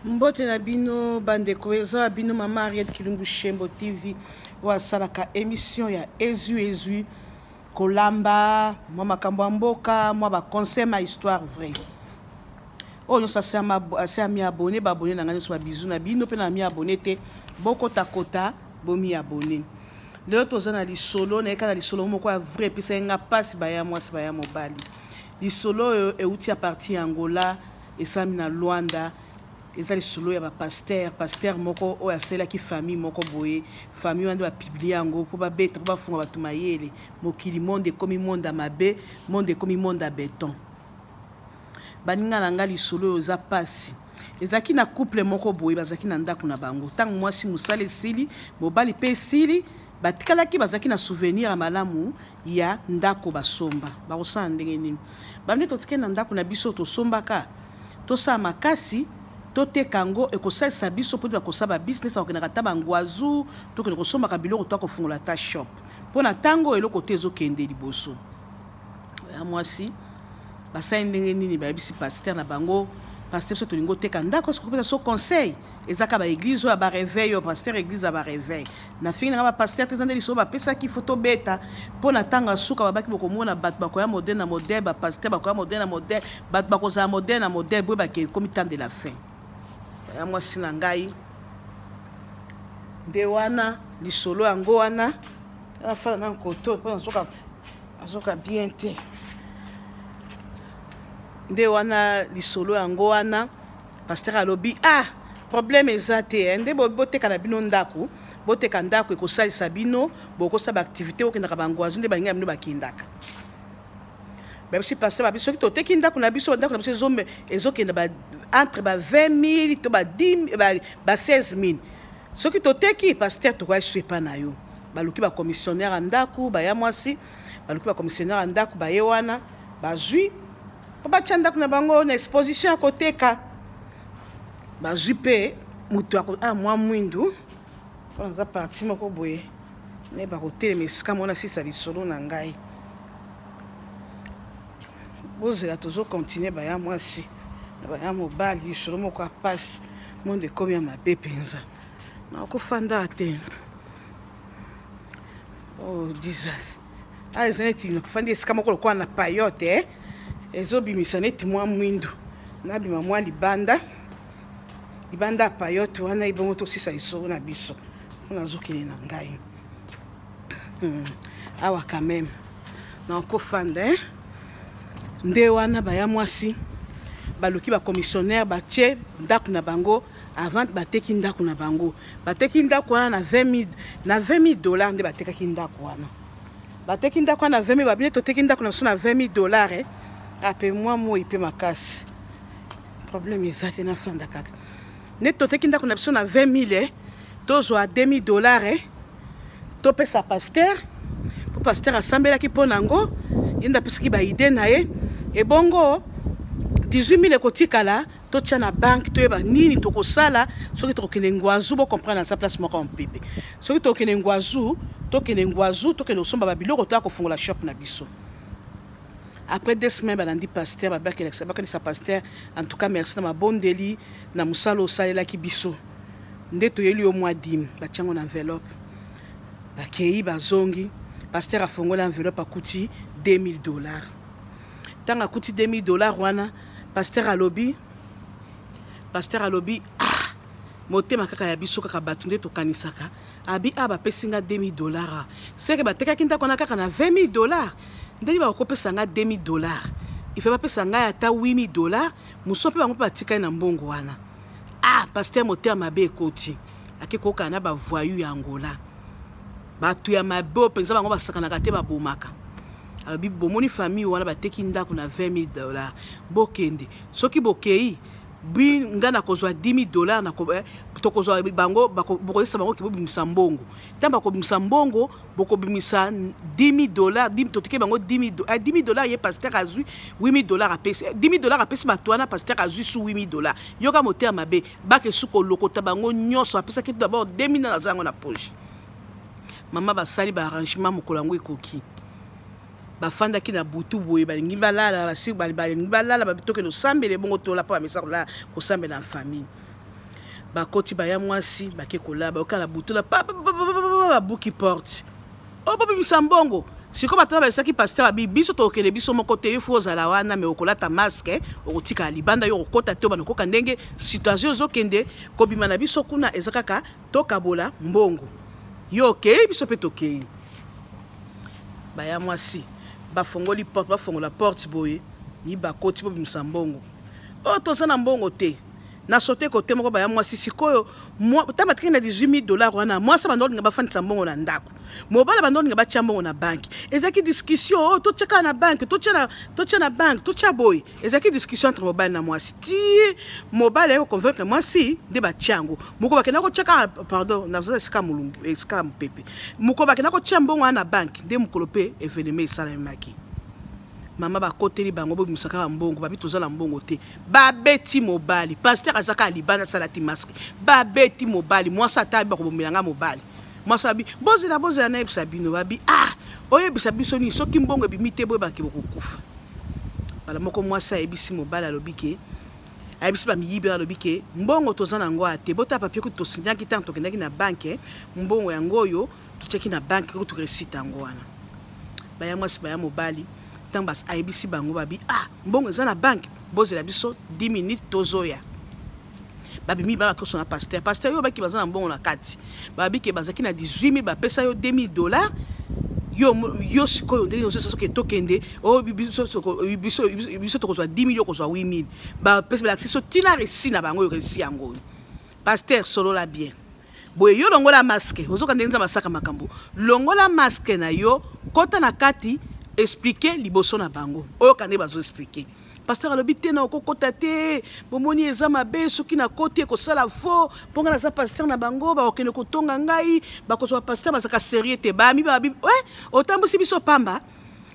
Mbote na bino bandeko eza bino mama Ariette Kilumbu Shembo TV wasalaka émission ya Ezu kolamba mwa makambo ya mboka mwa ba conseil ma histoire vraie. Oh non ça c'est mi abonné ba abonné na ngani so bizu na bino pe na mi abonné te bokota kota bo mi abonné. Leo tozana lisolo na ekana lisolo moko ya vrai puis c'est nga passe ba ya mwasi ba ya mobali. Lisolo euti a parti Angola et ça na Luanda. Eza lisolo ya ba pasteur moko oya sela ki famille moko boye famille wande ba publier yango po ba beta po ba funga batu mayele mokili monde komi monde a mabe monde komi monde a béton baninga nanga lisolo eza pasi ezaki na couple moko boye bazaki na ndako na bango tangu mwasi musale sili mobali pe sili batikalaki bazaki na souvenir ya malamu ya ndako basomba bakosala ndenge nini bamne totike na ndako na biso tosombaka tosala makasi tote kango ekosalisa biso po bakosaba business akokendaka ta bangwazu tokende kosombaka biloko to akofungola ta shop mpo na ntango eloko te ezokende liboso ya mwasi basali ndenge nini bayebisi pasteur na bango pasteur biso tolingi oteka ndako sikopesa so conseil ezaka baeglise oyo ya bareveil oyo pasteur église ya bareveil na fingi nanga bapasteur te eza nde lisolo bapesaki foto beta mpo na ntango asuka babaki bokomona bato bakoya modele na modele bapasteur bakoya modele na modele bato bakozala modele na modele boye bakei komi temps de la fin ya mwasi na ngai nde wana lisolo yango wana afala na nkoto mpo azoka bien te nde wana lisolo yango wana pasteur alobi problème eza te nde boteka na bino ndako boteka ndako ekosalisa bino bokosala baactivité okendaka bangwazu nde balinga bino bakendaka babisi pasteur babiso soki toteki ndako na biso ezokenda entre ba 20 000 to ba 10 ba 16 000 soki toteki pasteur tokoya liso epa na yo baluki ba commissionnaire ya ndako baya mwasi baluki ba commissionnaire ya ndako baye wana bazwi po batya ndako na bango na exposition ya koteka bazwi mpe moto mwa mwindu mpo naza parti moko boye ne bakotelema esika mona sisa lisolo na ngai bozela tozokontinue baya mwasi baya mobali lisolo moko apasi monde ekomi ya mabe mpenza nakofanda te jesus eza neti nakofandi esika moko lokola na payote ezobimisa neti mwa mwindu nabima mwa libanda ya payote wana ebongo tosisa lisolo na biso mpo nazokende na ngai awa quand même nakofanda nde wana baya mwasi baluki ba commissionnaire batie ndako na bango avant bateki ndako na bango bateki ndako wana na 20 000 dollars nde batekaki ndako wana bateki ndako wana na 20 000 babine toteki ndako na biso na 20 000 dollars ape moi ipe makasi problème eza te na fanda kaka nde toteki ndako na biso na 20 000 tozwa 2 000 dollars topesa pasteur po pasteur asambelaki mpo nango ye nde apesaki baide na ye ebongo 18 000 ekotikala totia na banque toyeba nini tokosala soki tokokende ngwazu bocomprendre na sa place moko mpepe soki tokende ngwazu tokende kosomba babiloko toya kofungola shop na biso après 2 semaines balandi pasteur bakanisa pasteur en tout cas merci na mabondeli na mosala osalelaki biso nde toyeli yo mwa dime batiango na enveloppe bakei bazongi pasteur afongola enveloppe akuti 2 000 dollars ntango akuti 2 000 dollars wana pasteur alobi motema kaka ya biso kaka bato nde tokanisaka abi bapesi nga 2 000 dollars seke batekaki ndako wana kaka na 20 000 dollars ndeni bakopesa nga 2 000 dollars ife bapesa ngai ata 8 000 dollars moso mpe bango mpe batikali na mbongo wana pasteur motema mabe ekoti akekokana na bavoyu ya Angola bato ya mabe mpenza bango basakanaka te babomaka alobi bomoni famille wana bateki ndako na 20 000 dollars bokende soki bokei nga nakozwa 10 000 dollars tokozwa bango bokozesa bango ke bobimisa mbongo ntango bakobimisa mbongo bokobimisa 10 000 dollars toteki bango 10 000 dollars ye pasteur azwi 8 000 dollars apesi 10 000 dollars apesi bato wana pasteur azwi su 8 000 dollars yoka motema mabe bakesu kolokota bango nyonso apesaki d'abord 2 000 na zango na poche mama basali baarrangement mokolo yango ekoki bafandaki na butu boye balingi balala basi balingi balala babitoke no sambele bongo tola pa mesa kola ko sambela en famille bakoti baya mwasi bake kolaba okala butula pa buki porte o bobi misambongo siko batala basaki pasteur abi biso tokele biso moko te ifo ozala wana me okolata masque okotika libanda yo okota te bana koka ndenge situation zokende kobima na biso kuna ezakaka tokabola mbongo yo ke biso pe tokei baya mwasi bafongoli porte bafongola porte boye ni bakoti bobi misambongo o tozana mbongo te na sauté côté moko baya mwasi sikoyo moi tamba tikina $18,000 wana moi ça bandoli nga bafani tsambongo na ndako mobala bandoli nga bachambongo na banki ezaki discussion to cheka na banki to chena banki to chaboy ezaki discussion entre mobala na mwasi ti mobala yo convaincre mwasi de bachango moko bakena ko cheka pardon na vza ska mulungu ska mpepe moko bakena ko chambongo na banki de mukolope eveneme sala maki mama bakoteli bango bo misaka mbongo babi tozala mbongo te babeti mobali pasteur azaka libana salati masque babeti mobali moi ça tabi ko bomelanga mobali moi ça bi bozela na ebisa bino babi oye bisa biso ni soki mbongo ebimite boye baki bokukufa bala moko moi ça ebisi mobali alobike ayebisi ba miyibe alobike mbongo tozana ngo ate bota papier ko tosinyaki tant tokendaki na banque mbongo yango yo tucheki na banque ko turesita ngo wana baya mwasi baya mobali tambas aibisi bango babi mbongo eza na banque bozela biso 10 minutes tozoya babi mi ba ko sona pasteur yo baki bazana mbongo na kati babi ke bazaki na 18,000 ba pesa yo $2,000 yo sikoyo ndenge yo soso ke tokende o biso tokozwa 10,000 yo kozwa 8,000 ba pesa ba accès tina resi na bango yo resi yango pasteur solo la bien boye yo longola masque ozoka ndenza masaka makambo longola masque na yo kota na kati expliquer liboso na bango oyo kande bazo expliquer pasteur alobi te na okokota te bomoni eza mabe soki na koti ekosala faux mponga naza pasteur na bango bakokende kotonga ngai bakozwa pasteur bazaka sérieux te bami babi otambusi biso pamba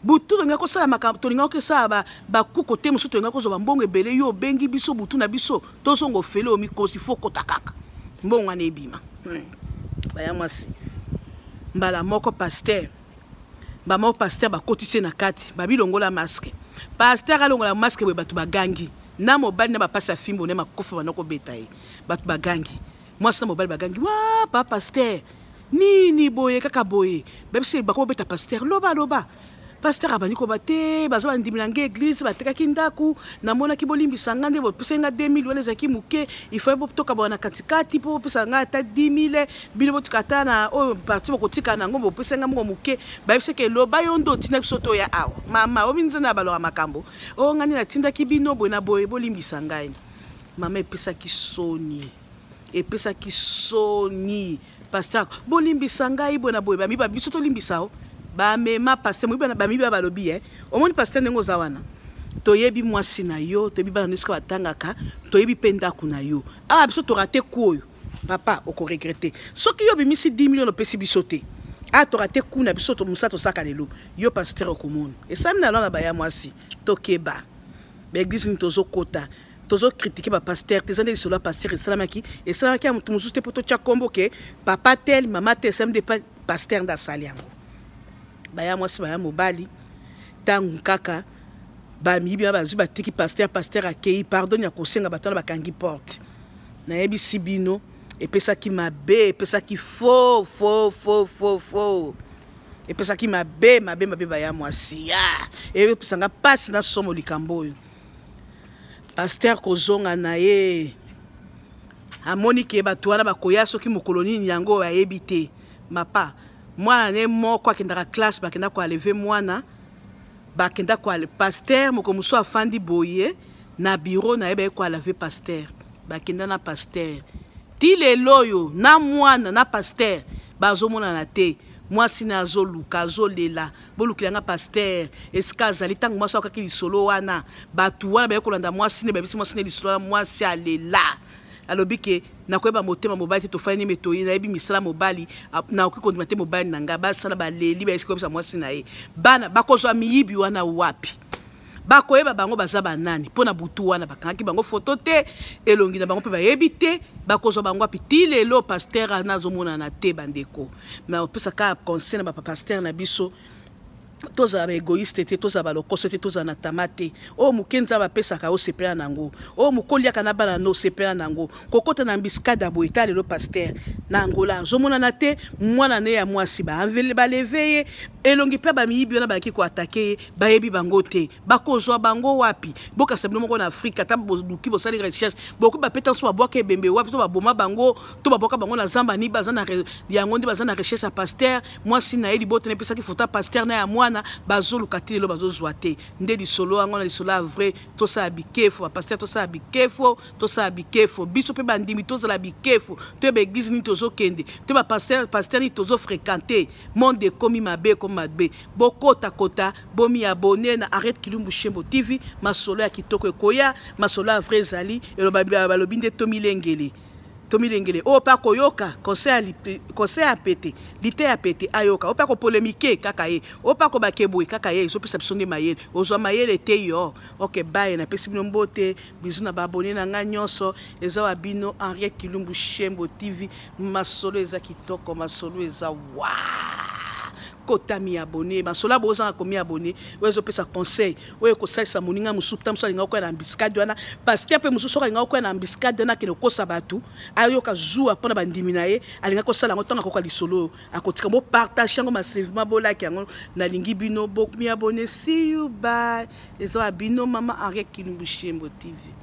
butu tolinga kosala makambo tolinga okesala bakuko te mosusu tolinga kozwa bambongo ebele yo obengi biso butu na biso tozongo fele omikosi fo kota kaka mbongo wana ebima baya mwasi mbala moko pasteur bama pasteur bakotise na kati babilongola masque pasteur alongola masque boye batu bagangi na mobali na bapasa fimbo ne makofa banoko betaye batu bagangi mwasi na mobali bagangi wa pa pasteur nini boye kaka boye bebise bako beta pasteur loba pasteur abani ko bate bazaba ndimilange église batekaki ndaku namona ki bolimbisa ngande bo pesenga 2,000 wala zaki muke ifo bo toka bona katikati po pesa nga ta 10,000 bino botikata na o parti bokotika na ngombo pesenga mo muke babise ke loba yondo tina bisoto ya awa mama o minzana balo makambo o ngani na tinda ki bino bona boye bolimbisa ngai mama epesa ki soni pasteur bolimbisa ngai bona boye bami babiso to limbisa o ba mema pasteur mo bana bami ba balobi omoni pasteur nengo za wana toyebi mwasi na yo toyebi bana niska batangaka toyebi penda kuna yo biso to raté koyo papa oko regretter soki yo bimisi 10 millions pesi biso te to raté kuna biso to musa to saka lelo yo pasteur okomona esami na lona ba ya mwasi tokeba ba église ni tozo kota tozo critiquer ba pasteur tezande solo pasteur esalamaki a mutu musu te poto cha kombo ke papa tel mama tel sam de pasteur nda saliango baya mwasi baya mobali tangu kaka bamibi bazu batiki pasteur akei pardon ya kosenga batala bakangi porte na yebi sibino epesa ki mabe epesa ki faux epesa ki mabe baya mwasi epesa nga pasi na somo likambo oyo pasteur kozonga na ye amoni ke bato wana bakoya soki mokolo nini yango ayebi te mapa mwana ne moko akendaka classe bakenda ko lever mwana bakenda ko pasteur moko muso afandi boye na bureau na ebe ko lever pasteur bakenda na pasteur ti leloyo na mwana na pasteur bazomona na te mwasi na azoluka azolela bolukilanga pasteur eskaza litango mwasi akaki lisolo wana batu wana baye kolanda mwasi ne babisi mwasi ne lisolo mwasi alela alobike nakoyeba motema mobali to fani metoyi na yebi misala mobali na okikondima te mobali na nga basala baleli ba esikobisa mwasi na ye bana bakozwa miyibi wana wapi bakoyeba bango baza banani pona butu wana bakangaki bango foto te elongi na bango pe bayebi te bakozwa bango wapi ti lelo pasteur nazomona na te bandeko na opesa ka conseil na ba pasteur na biso toza ba égoïste te toza ba lokoso te toza na tamate o mukenza ba pesa ka o sepela nango o mukolia kana bana no sepela nango kokota na mbiskada boita le pasteur na Angola zomona na te mwana ne ya mwasi ba envele ba leveye elongi pe ba miyibi na ba ki ko attaquer ba yebi bango te bakozwa bango wapi boka sabino moko na Afrika ta boduki bo sali recherche boko ba peta so ba boka bembe wapi to ba boma bango to ba boka bango na zamba ni bazana yango ndi bazana recherche ya pasteur mwasi na eli bote ne pesa ki photo pasteur na ya mwana bazoluka te lo bazozwa te nde lisolo yango na lisolo ya vrai to sa bikefo ba pasteur to sa bikefo biso pe bandimi to za bikefo to be église ni tozo kende to ba pasteur ni tozo fréquenter monde komi mabe comme mabe bokota kota bomi abonné na Arrête Kilumbu Shembo TV masolo ya kitoko ekoya masolo ya vrai zali elo balobi nde Tomilengele o pa koyoka conseil a pété lité a pété ayoka o pa ko polémique kaka ye o pa ko bakeboy kaka ye zo pesa bisonde mayele ozwa mayele te yo OK bye na pesi bino mbote bizu na babone na nga nyonso eza wa bino Arrête Kilumbu Shembo TV masolo eza kitoko masolo eza wa kota mi abonné masolo boza ko mi abonné wezo pesa conseil we ko salisa moninga musuta mso linga ko na mbiskade wana pasteur pe mususu ko linga ko na mbiskade na kene ko sabatu ayoka zuwa pona bandimi na ye alinga ko sala ngotonga ko lisolo akotika mo partage ngo massivement bolaki yango na lingi bino bok mi abonné see you bye ezo abino mama Arrête Kilumbu Shembo TV.